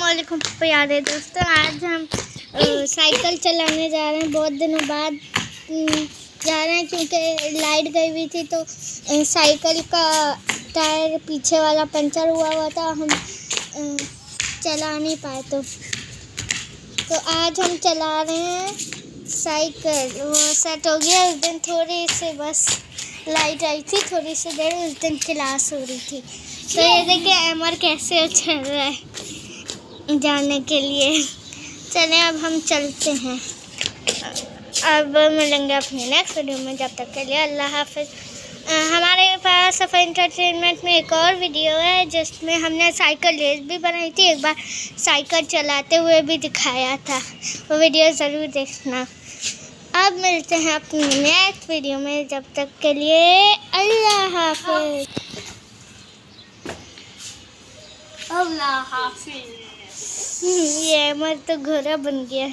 अस्सलामुअलैकुम प्यारे दोस्तों, आज हम साइकिल चलाने जा रहे हैं। बहुत दिनों बाद जा रहे हैं क्योंकि लाइट गई हुई थी तो साइकिल का टायर पीछे वाला पंचर हुआ था। हम चला नहीं पाए तो आज हम चला रहे हैं साइकिल। वो सेट हो गया। उस दिन थोड़ी सी बस लाइट आई थी, थोड़ी सी देर, उस दिन क्लास हो रही थी। तो ये देखिए एमर कैसे उछल रहा है जाने के लिए। चलें अब हम चलते हैं। अब मिलेंगे अपने नेक्स्ट वीडियो में। जब तक के लिए अल्लाह हाफ़िज़। हमारे पास सफ़र एंटरटेनमेंट में एक और वीडियो है जिसमें हमने साइकिल रेस भी बनाई थी, एक बार साइकिल चलाते हुए भी दिखाया था। वो वीडियो ज़रूर देखना। अब मिलते हैं अपनी नेक्स्ट वीडियो में। जब तक के लिए अल्लाह हाफ़िज़। अल्लाह हाफ़िज़। ये अमर तो घोड़ा बन गया।